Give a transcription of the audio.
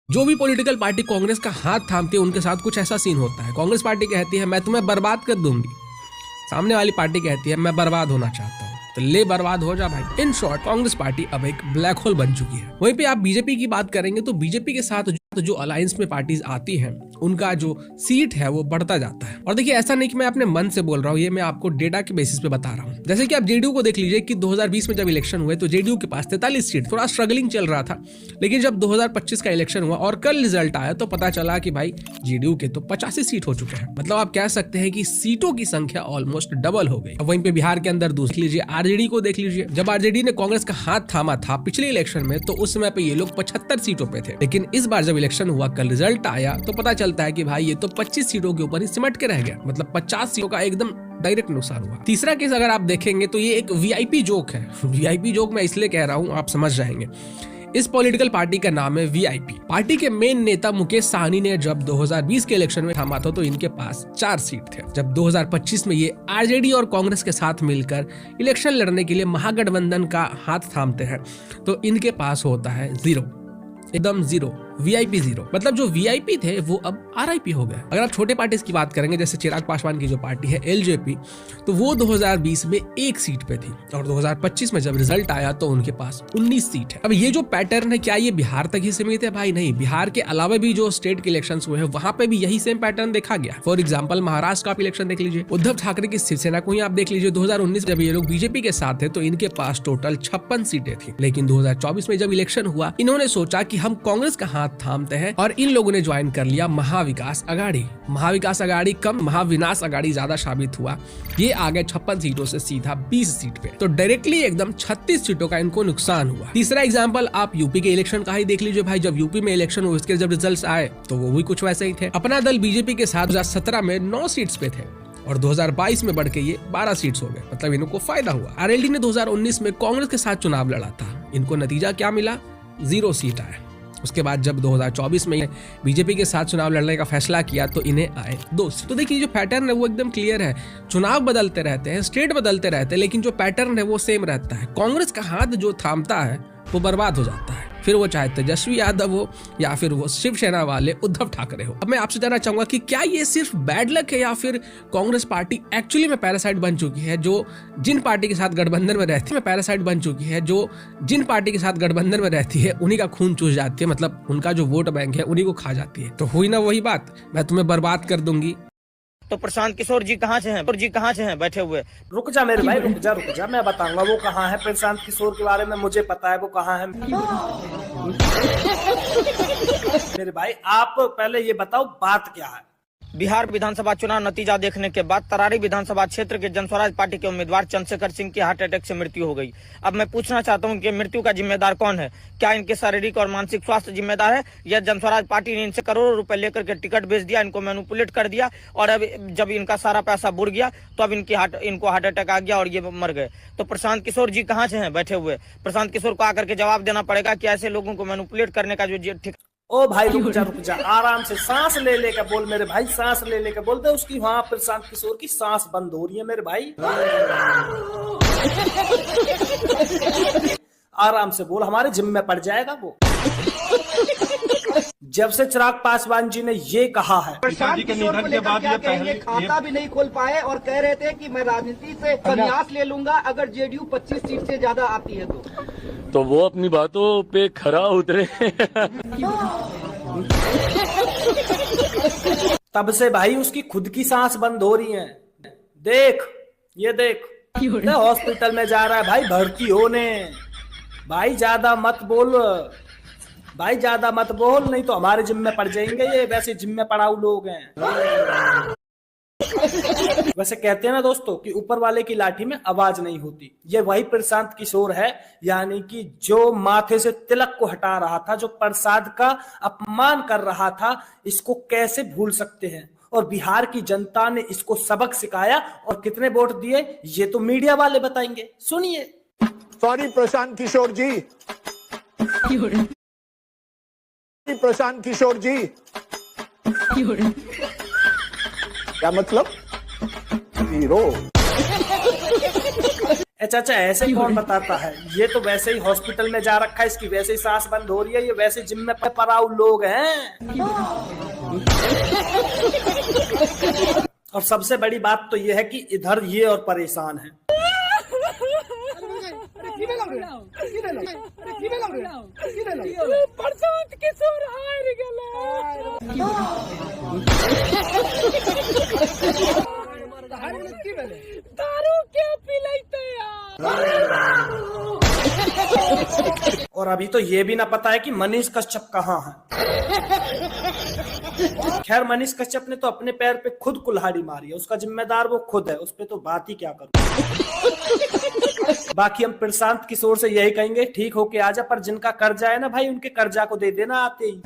जो भी political party Congress का हाथ थामती है उनके साथ कुछ ऐसा सीन होता है। कांग्रेस पार्टी कहती है मैं तुम्हें बर्बाद कर दूंगी, सामने वाली पार्टी कहती है मैं बर्बाद होना चाहता हूँ, तो ले बर्बाद हो जा भाई। इन शॉर्ट कांग्रेस पार्टी अब एक ब्लैक होल बन चुकी है। वहीं पे आप बीजेपी की बात करेंगे तो बीजेपी के साथ जो अलायंस में पार्टीज आती हैं उनका जो सीट है वो बढ़ता जाता है। और देखिए ऐसा नहीं कि मैं अपने मन से बोल रहा हूँ, ये मैं आपको डेटा के बेसिस पे बता रहा हूँ। जैसे कि आप जेडीयू को देख लीजिए कि 2020 में जब इलेक्शन हुए तो जेडीयू के पास 43 सीट, थोड़ा स्ट्रगलिंग चल रहा था। लेकिन जब 2025 का इलेक्शन हुआ और कल रिजल्ट आया तो पता चला कि भाई जेडीयू के तो 85 सीट हो चुके हैं। मतलब आप कह सकते हैं कि सीटों की संख्या ऑलमोस्ट डबल हो गई। वहीं पे बिहार के अंदर देख लीजिए, आरजेडी को देख लीजिए। जब आरजेडी ने कांग्रेस का हाथ थामा था पिछले इलेक्शन में तो उस समय पे ये लोग 75 सीटों पे थे। लेकिन इस बार जब इलेक्शन हुआ, कल रिजल्ट आया तो पता चलता है कि भाई ये तो 25 सीटों के ऊपर ही सिमट के रह गया। मतलब 50 सीटों का एकदम डायरेक्ट नुकसान हुआ। तीसरा केस अगर आप देखेंगे तो ये एक वीआईपी जोक है। वीआईपी जोक मैं इसलिए कह रहा हूँ, आप समझ जाएंगे। इस पॉलिटिकल पार्टी का नाम है वीआईपी। पार्टी के मेन नेता मुकेश साहनी ने जब 2020 के इलेक्शन में थामा था तो इनके पास 4 सीट थे। जब 2025 में ये आरजेडी और कांग्रेस के साथ मिलकर इलेक्शन लड़ने के लिए महागठबंधन का हाथ थामते हैं तो इनके पास होता है 0, एकदम 0, वीआईपी 0। मतलब जो वीआईपी थे वो अब आरआईपी हो गए। अगर आप छोटे पार्टीज की बात करेंगे जैसे चिराग पासवान की जो पार्टी है एलजेपी, तो वो 2020 में 1 सीट पे थी और 2025 में जब रिजल्ट आया तो उनके पास 19 सीट है। अब ये जो पैटर्न है क्या ये बिहार तक ही सीमित है? भाई नहीं, बिहार के अलावा भी जो स्टेट के इलेक्शन हुए हैं वहां पे भी यही सेम पैटर्न देखा गया। फॉर एग्जाम्पल महाराष्ट्र का इलेक्शन देख लीजिए, उद्धव ठाकरे की शिवसेना को ही आप देख लीजिए। 2019 जब ये लोग बीजेपी के साथ थे तो इनके पास टोटल 56 सीटें थी। लेकिन 2024 में जब इलेक्शन हुआ इन्होंने सोचा कि हम कांग्रेस का हाथ थामते हैं और इन लोगों ने ज्वाइन कर लिया महाविकास अघाड़ी। महाविकास अघाड़ी कम महाविनाश अघाड़ी ज्यादा साबित हुआ। ये आ गए 56 सीटों से सीधा 20 सीट पे, तो डायरेक्टली एकदम 36 सीटों का इनको नुकसान हुआ। तीसरा एग्जांपल आप यूपी के इलेक्शन का ही देख लीजिए भाई। जब यूपी में इलेक्शन हुए उसके जब रिजल्ट आए तो वो भी कुछ वैसे ही थे। अपना दल बीजेपी के साथ 2017 में 9 सीट्स पे थे और 2022 में बढ़ के ये 12 सीट्स हो गए। मतलब इनको फायदा हुआ। आरएलडी ने 2019 में कांग्रेस के साथ चुनाव लड़ा था, इनको नतीजा क्या मिला? 0 सीट आए। उसके बाद जब 2024 में बीजेपी के साथ चुनाव लड़ने का फैसला किया तो इन्हें आए 2 सीट। तो देखिए जो पैटर्न है वो एकदम क्लियर है। चुनाव बदलते रहते हैं, स्टेट बदलते रहते हैं, लेकिन जो पैटर्न है वो सेम रहता है। कांग्रेस का हाथ जो थामता है वो बर्बाद हो जाता है, फिर वो चाहे तेजस्वी यादव हो या फिर वो शिवसेना वाले उद्धव ठाकरे हो। अब मैं आपसे जानना चाहूंगा कि क्या ये सिर्फ बैड लक है या फिर कांग्रेस पार्टी एक्चुअली में पैरासाइट बन चुकी है, जो जिन पार्टी के साथ गठबंधन में रहती है पैरासाइट बन चुकी है, जो जिन पार्टी के साथ गठबंधन में रहती है उन्हीं का खून चूस जाती है, मतलब उनका जो वोट बैंक है उन्हीं को खा जाती है। तो हुई ना वही बात, मैं तुम्हें बर्बाद कर दूंगी। तो प्रशांत किशोर जी कहाँ से हैं बैठे हुए? रुक जा मेरे भाई, रुक जा, मैं बताऊंगा वो कहाँ है। प्रशांत किशोर के बारे में मुझे पता है वो कहाँ है। मेरे भाई आप पहले ये बताओ बात क्या है। बिहार विधानसभा चुनाव नतीजा देखने के बाद तरारी विधानसभा क्षेत्र के जनस्वराज पार्टी के उम्मीदवार चंद्रशेखर सिंह की हार्ट अटैक से मृत्यु हो गई। अब मैं पूछना चाहता हूं कि मृत्यु का जिम्मेदार कौन है? क्या इनके शारीरिक और मानसिक स्वास्थ्य जिम्मेदार है या जनस्वराज पार्टी ने इनसे करोड़ों रुपए लेकर के टिकट बेच दिया, इनको मैनिपुलेट कर दिया और अब जब इनका सारा पैसा बुड़ गया तो अब इनको हार्ट अटैक आ गया और ये मर गए। तो प्रशांत किशोर जी कहाँ से हैं बैठे हुए? प्रशांत किशोर को आकर के जवाब देना पड़ेगा कि ऐसे लोगों को मैनिपुलेट करने का जो ओ भाई रुक जा, आराम से सांस ले लेकर बोल मेरे भाई, सांस ले लेकर बोल दे। उसकी वहां प्रशांत किशोर की सांस बंद हो रही है मेरे भाई। आराम से बोल, हमारे जिम्मे में पड़ जाएगा वो। जब से चिराग पासवान जी ने ये कहा है, प्रशांत के निधन के बाद ये खाता भी नहीं खोल पाए और कह रहे थे कि मैं राजनीति से संन्यास ले लूंगा अगर जेडीयू 25 सीट से ज्यादा आती है तो वो अपनी बातों पे खरा उतरे। तब से भाई उसकी खुद की सांस बंद हो रही है। देख ये देख हॉस्पिटल में जा रहा है भाई भर्ती होने। भाई ज्यादा मत बोल भाई, ज्यादा मत बोल, नहीं तो हमारे जिम्मे पड़ जाएंगे ये। वैसे जिम्मे पड़ाऊ लोग हैं। वैसे कहते हैं ना दोस्तों कि ऊपर वाले की लाठी में आवाज नहीं होती। ये वही प्रशांत किशोर है, यानी कि जो माथे से तिलक को हटा रहा था, जो प्रसाद का अपमान कर रहा था। इसको कैसे भूल सकते हैं? और बिहार की जनता ने इसको सबक सिखाया और कितने वोट दिए ये तो मीडिया वाले बताएंगे। सुनिए। सॉरी प्रशांत किशोर जी, प्रशांत किशोर जी, क्या मतलब? हीरो। चाचा ऐसे कौन बताता है? ये तो वैसे ही हॉस्पिटल में जा रखा है, इसकी वैसे ही सांस बंद हो रही है, ये वैसे जिम में पराऊ लोग हैं। और सबसे बड़ी बात तो ये है कि इधर ये और परेशान है। और अभी तो ये भी ना पता है कि मनीष कश्यप कहाँ है। खैर मनीष कश्यप ने तो अपने पैर पे खुद कुल्हाड़ी मारी है, उसका जिम्मेदार वो खुद है, उस पे तो बात ही क्या करूं। बाकी हम प्रशांत किशोर से यही कहेंगे, ठीक होके आजा, पर जिनका कर्जा है ना भाई, उनके कर्जा को दे देना आते ही।